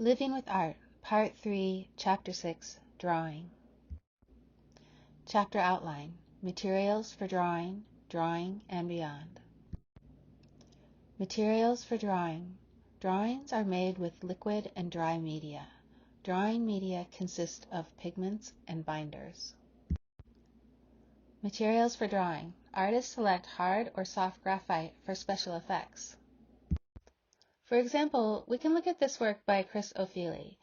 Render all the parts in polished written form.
Living with Art, Part 3, Chapter 6, Drawing. Chapter Outline, Materials for Drawing, Drawing and Beyond. Materials for Drawing. Drawings are made with liquid and dry media. Drawing media consists of pigments and binders. Materials for drawing. Artists select hard or soft graphite for special effects. For example, we can look at this work by Chris O'Feely,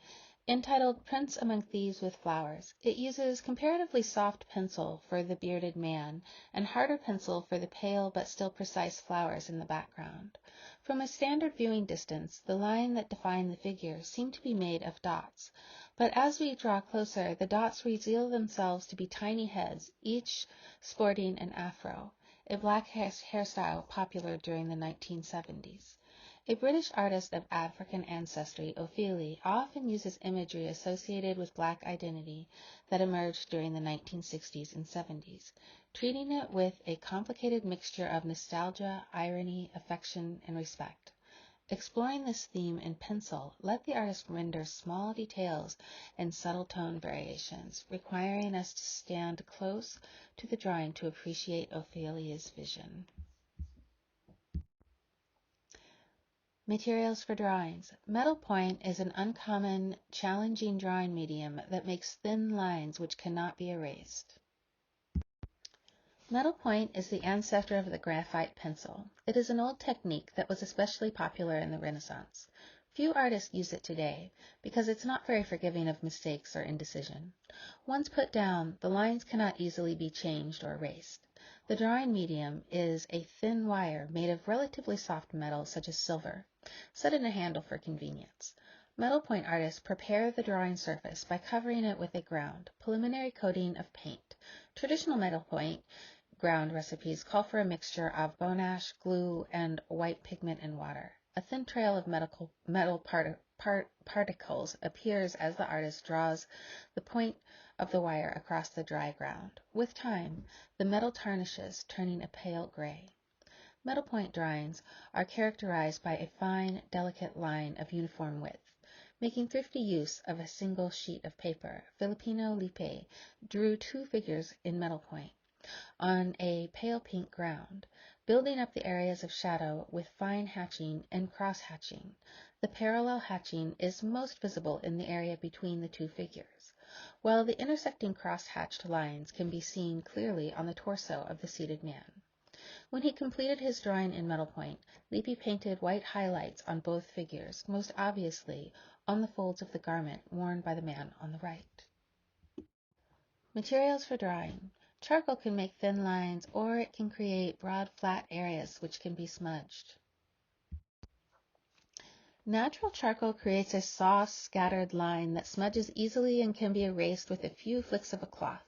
entitled Prints Among Thieves with Flowers. It uses comparatively soft pencil for the bearded man and harder pencil for the pale but still precise flowers in the background. From a standard viewing distance, the line that defined the figure seemed to be made of dots, but as we draw closer, the dots reveal themselves to be tiny heads, each sporting an afro, a black hairstyle popular during the 1970s. A British artist of African ancestry, O'Feely often uses imagery associated with Black identity that emerged during the 1960s and 70s, treating it with a complicated mixture of nostalgia, irony, affection, and respect. Exploring this theme in pencil, let the artist render small details and subtle tone variations, requiring us to stand close to the drawing to appreciate O'Feely's vision. Materials for drawings. Metal point is an uncommon, challenging drawing medium that makes thin lines which cannot be erased. Metal point is the ancestor of the graphite pencil. It is an old technique that was especially popular in the Renaissance. Few artists use it today because it's not very forgiving of mistakes or indecision. Once put down, the lines cannot easily be changed or erased. The drawing medium is a thin wire made of relatively soft metal such as silver, set in a handle for convenience. Metal point artists prepare the drawing surface by covering it with a ground, preliminary coating of paint. Traditional metal point ground recipes call for a mixture of bone ash, glue, and white pigment and water. A thin trail of metal particles appears as the artist draws the point of the wire across the dry ground. With time, the metal tarnishes, turning a pale gray. Metal point drawings are characterized by a fine, delicate line of uniform width. Making thrifty use of a single sheet of paper, Filipino Lipe drew two figures in metal point on a pale pink ground, building up the areas of shadow with fine hatching and cross-hatching. The parallel hatching is most visible in the area between the two figures, while the intersecting cross-hatched lines can be seen clearly on the torso of the seated man. When he completed his drawing in metal point, Lippi painted white highlights on both figures, most obviously on the folds of the garment worn by the man on the right. Materials for drawing. Charcoal can make thin lines, or it can create broad, flat areas which can be smudged. Natural charcoal creates a soft, scattered line that smudges easily and can be erased with a few flicks of a cloth.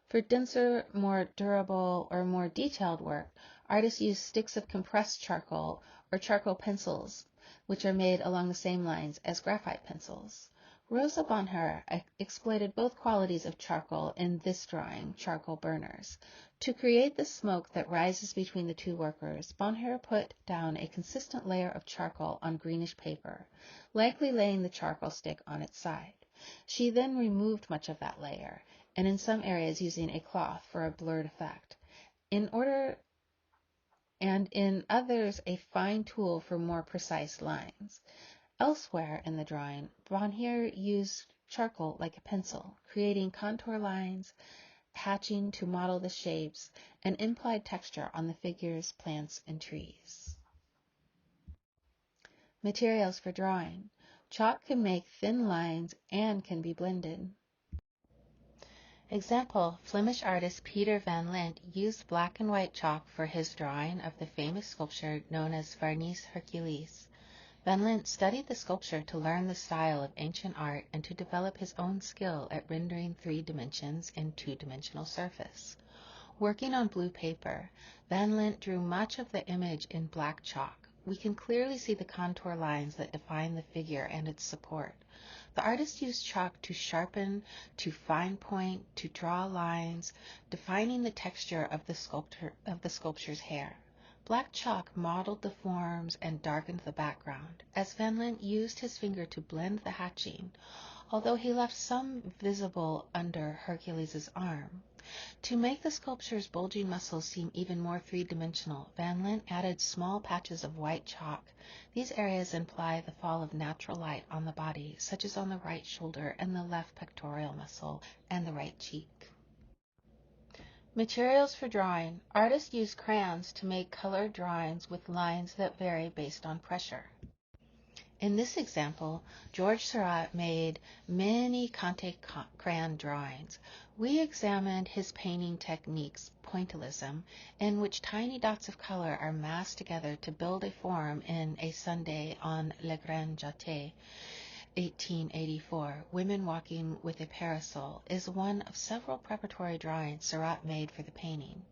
For denser, more durable, or more detailed work, artists use sticks of compressed charcoal or charcoal pencils, which are made along the same lines as graphite pencils. Rosa Bonheur exploited both qualities of charcoal in this drawing, Charcoal Burners. To create the smoke that rises between the two workers, Bonheur put down a consistent layer of charcoal on greenish paper, likely laying the charcoal stick on its side. She then removed much of that layer, and in some areas using a cloth for a blurred effect. In others a fine tool for more precise lines. Elsewhere in the drawing, Bonheur used charcoal like a pencil, creating contour lines, hatching to model the shapes, and implied texture on the figures, plants, and trees. Materials for drawing. Chalk can make thin lines and can be blended. Example, Flemish artist Peter van Lint used black and white chalk for his drawing of the famous sculpture known as Farnese Hercules. Van Lint studied the sculpture to learn the style of ancient art and to develop his own skill at rendering 3 dimensions in 2-dimensional surface. Working on blue paper, Van Lint drew much of the image in black chalk. We can clearly see the contour lines that define the figure and its support. The artist used chalk to sharpen, to fine point, to draw lines, defining the texture of the sculpture's hair. Black chalk modeled the forms and darkened the background, as Van Lint used his finger to blend the hatching, although he left some visible under Hercules' arm. To make the sculpture's bulging muscles seem even more three-dimensional, Van Lint added small patches of white chalk. These areas imply the fall of natural light on the body, such as on the right shoulder and the left pectoral muscle and the right cheek. Materials for drawing. Artists use crayons to make colored drawings with lines that vary based on pressure. In this example, George Seurat made many Conte crayon drawings. We examined his painting techniques, pointillism, in which tiny dots of color are massed together to build a form in A Sunday on Le Grand Jatte, 1884, Women Walking with a Parasol, is one of several preparatory drawings Seurat made for the painting.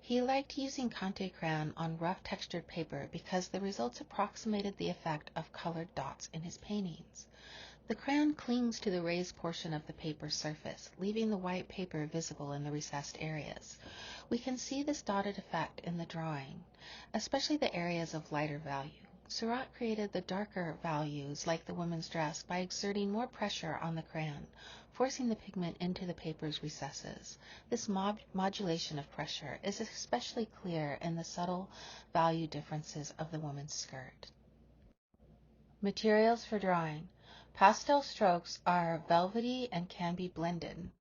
He liked using Conte crayon on rough textured paper because the results approximated the effect of colored dots in his paintings. The crayon clings to the raised portion of the paper's surface, leaving the white paper visible in the recessed areas. We can see this dotted effect in the drawing, especially the areas of lighter value. Seurat created the darker values, like the woman's dress, by exerting more pressure on the crayon, forcing the pigment into the paper's recesses. This modulation of pressure is especially clear in the subtle value differences of the woman's skirt. Materials for drawing. Pastel strokes are velvety and can be blended.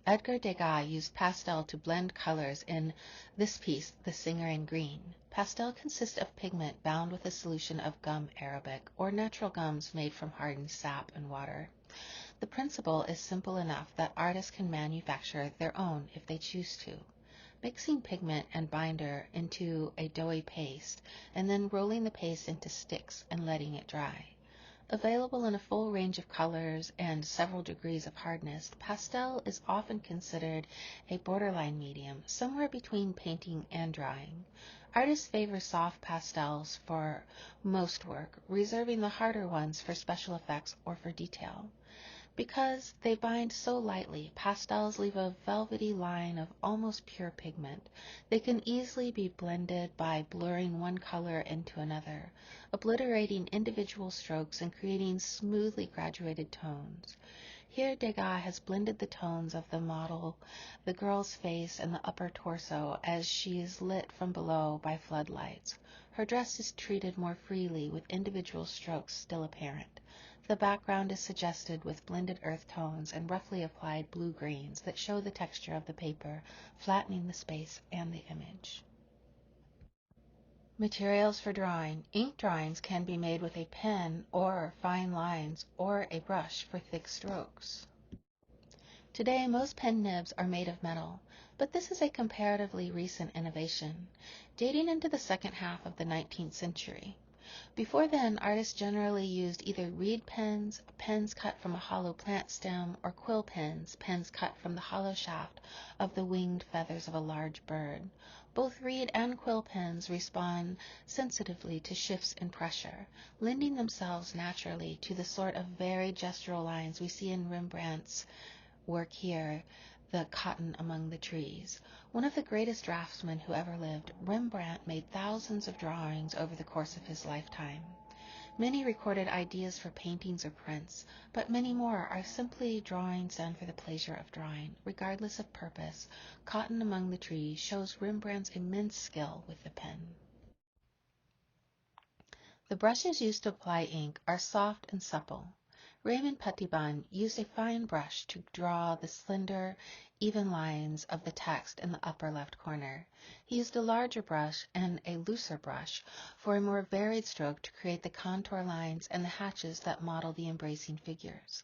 Edgar Degas used pastel to blend colors in this piece, The Singer in Green. Pastel consists of pigment bound with a solution of gum arabic, or natural gums made from hardened sap and water. The principle is simple enough that artists can manufacture their own if they choose to. Mixing pigment and binder into a doughy paste, and then rolling the paste into sticks and letting it dry. Available in a full range of colors and several degrees of hardness, pastel is often considered a borderline medium, somewhere between painting and drawing. Artists favor soft pastels for most work, reserving the harder ones for special effects or for detail. Because they bind so lightly, pastels leave a velvety line of almost pure pigment. They can easily be blended by blurring one color into another, obliterating individual strokes and creating smoothly graduated tones. Here Degas has blended the tones of the model, the girl's face, and the upper torso as she is lit from below by floodlights. Her dress is treated more freely, with individual strokes still apparent. The background is suggested with blended earth tones and roughly applied blue-greens that show the texture of the paper, flattening the space and the image. Materials for drawing. Ink drawings can be made with a pen or fine lines or a brush for thick strokes. Today, most pen nibs are made of metal, but this is a comparatively recent innovation, dating into the second half of the 19th century. Before then, artists generally used either reed pens, pens cut from a hollow plant stem, or quill pens, pens cut from the hollow shaft of the winged feathers of a large bird. Both reed and quill pens respond sensitively to shifts in pressure, lending themselves naturally to the sort of varied gestural lines we see in Rembrandt's work here, The Cotton Among the Trees. One of the greatest draftsmen who ever lived, Rembrandt made thousands of drawings over the course of his lifetime. Many recorded ideas for paintings or prints, but many more are simply drawings done for the pleasure of drawing, regardless of purpose. Cotton Among the Trees shows Rembrandt's immense skill with the pen. The brushes used to apply ink are soft and supple. Raymond Pettibon used a fine brush to draw the slender, even lines of the text in the upper left corner. He used a larger brush and a looser brush for a more varied stroke to create the contour lines and the hatches that model the embracing figures.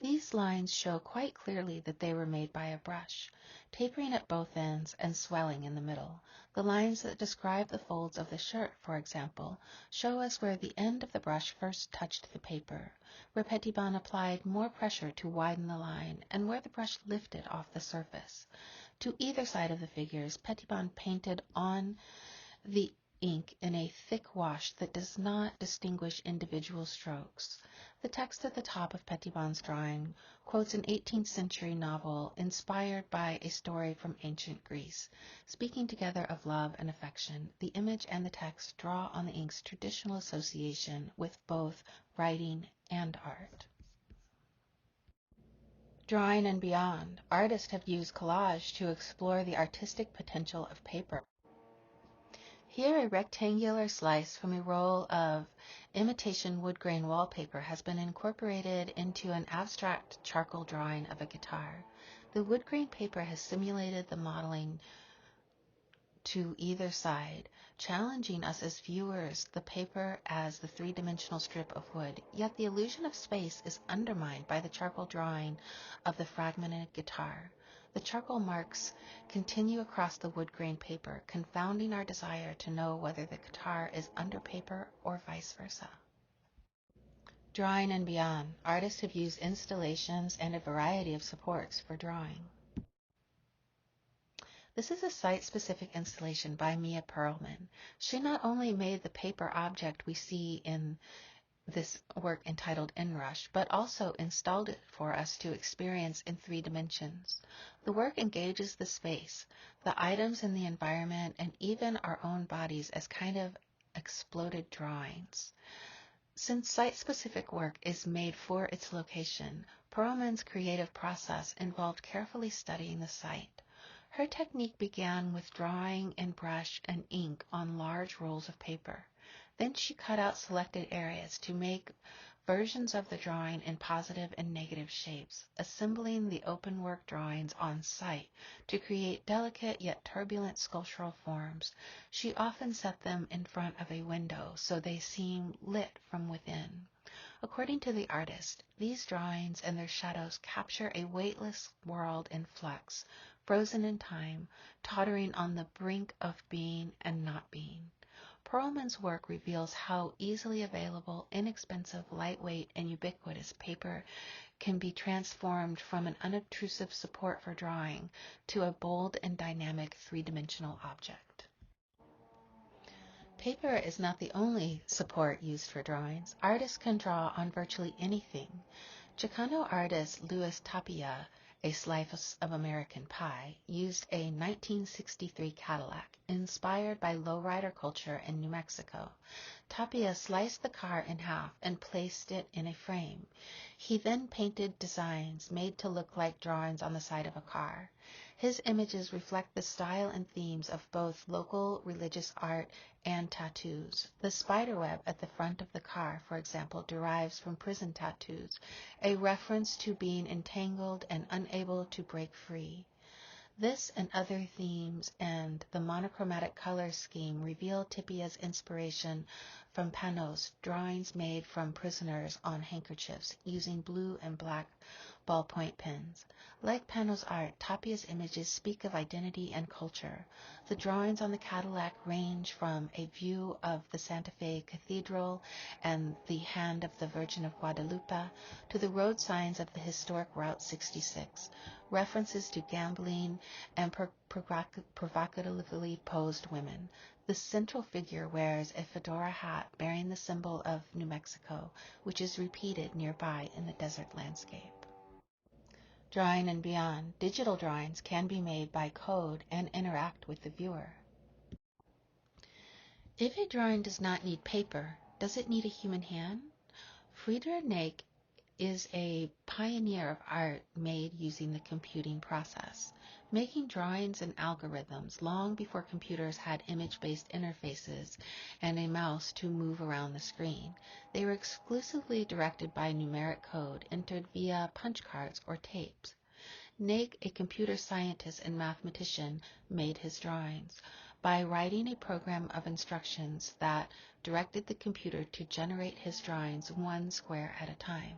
These lines show quite clearly that they were made by a brush, tapering at both ends and swelling in the middle. The lines that describe the folds of the shirt, for example, show us where the end of the brush first touched the paper, where Pettibon applied more pressure to widen the line, and where the brush lifted off the surface. To either side of the figures, Pettibon painted on the ink in a thick wash that does not distinguish individual strokes. The text at the top of Petitbon's drawing quotes an 18th century novel inspired by a story from ancient Greece. Speaking together of love and affection, the image and the text draw on the ink's traditional association with both writing and art. Drawing and beyond, artists have used collage to explore the artistic potential of paper. Here, a rectangular slice from a roll of imitation wood grain wallpaper has been incorporated into an abstract charcoal drawing of a guitar. The wood grain paper has simulated the modeling to either side, challenging us as viewers, the paper as the three-dimensional strip of wood, yet the illusion of space is undermined by the charcoal drawing of the fragmented guitar. The charcoal marks continue across the wood grain paper, confounding our desire to know whether the guitar is under paper or vice versa. Drawing and beyond, artists have used installations and a variety of supports for drawing. This is a site-specific installation by Mia Perlman. She not only made the paper object we see in this work entitled Inrush, but also installed it for us to experience in 3 dimensions. The work engages the space, the items in the environment, and even our own bodies as kind of exploded drawings. Since site-specific work is made for its location, Perlman's creative process involved carefully studying the site. Her technique began with drawing in brush and ink on large rolls of paper. Then she cut out selected areas to make versions of the drawing in positive and negative shapes, assembling the open work drawings on site to create delicate yet turbulent sculptural forms. She often set them in front of a window so they seem lit from within. According to the artist, these drawings and their shadows capture a weightless world in flux, frozen in time, tottering on the brink of being and not being. Perlman's work reveals how easily available, inexpensive, lightweight, and ubiquitous paper can be transformed from an unobtrusive support for drawing to a bold and dynamic 3-dimensional object. Paper is not the only support used for drawings. Artists can draw on virtually anything. Chicano artist Luis Tapia, a slice of American pie, used a 1963 Cadillac inspired by lowrider culture in New Mexico. Tapia sliced the car in half and placed it in a frame. He then painted designs made to look like drawings on the side of a car. His images reflect the style and themes of both local religious art and tattoos. The spiderweb at the front of the car, for example, derives from prison tattoos, a reference to being entangled and unable to break free. This and other themes and the monochromatic color scheme reveal Tapia's inspiration from panos, drawings made from prisoners on handkerchiefs using blue and black ballpoint pens. Like Panos art, Tapia's images speak of identity and culture. The drawings on the Cadillac range from a view of the Santa Fe Cathedral and the hand of the Virgin of Guadalupe to the road signs of the historic Route 66, references to gambling and provocatively posed women. The central figure wears a fedora hat bearing the symbol of New Mexico, which is repeated nearby in the desert landscape. Drawing and beyond, digital drawings can be made by code and interact with the viewer. If a drawing does not need paper, does it need a human hand? Friedrich Nake is a pioneer of art made using the computing process, making drawings and algorithms long before computers had image-based interfaces and a mouse to move around the screen. They were exclusively directed by numeric code entered via punch cards or tapes. Nake, a computer scientist and mathematician, made his drawings by writing a program of instructions that directed the computer to generate his drawings one square at a time.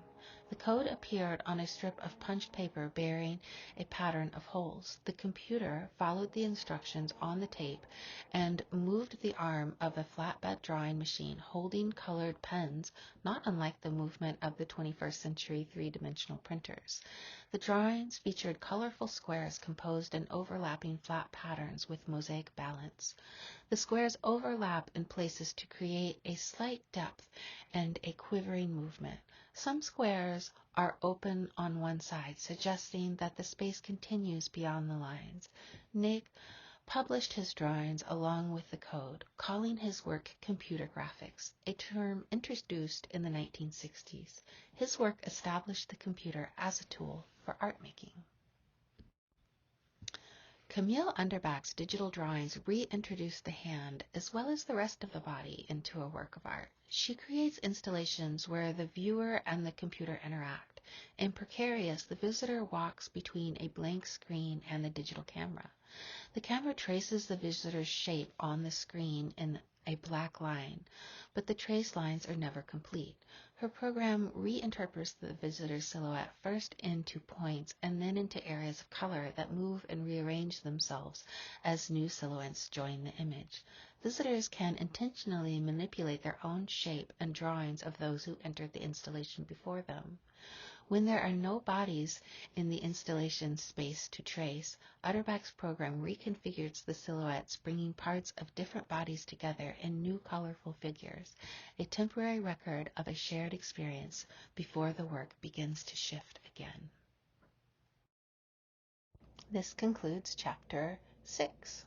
The code appeared on a strip of punched paper bearing a pattern of holes. The computer followed the instructions on the tape and moved the arm of a flatbed drawing machine holding colored pens, not unlike the movement of the 21st century 3-dimensional printers. The drawings featured colorful squares composed in overlapping flat patterns with mosaic balance. The squares overlap in places to create a slight depth and a quivering movement. Some squares are open on one side, suggesting that the space continues beyond the lines. Nick published his drawings along with the code, calling his work computer graphics, a term introduced in the 1960s. His work established the computer as a tool for art making. Camille Underback's digital drawings reintroduce the hand as well as the rest of the body into a work of art. She creates installations where the viewer and the computer interact. In Precarious, the visitor walks between a blank screen and the digital camera. The camera traces the visitor's shape on the screen in a black line, but the trace lines are never complete. Her program reinterprets the visitor's silhouette first into points and then into areas of color that move and rearrange themselves as new silhouettes join the image. Visitors can intentionally manipulate their own shape and drawings of those who entered the installation before them. When there are no bodies in the installation space to trace, Utterback's program reconfigures the silhouettes, bringing parts of different bodies together in new colorful figures, a temporary record of a shared experience before the work begins to shift again. This concludes Chapter 6.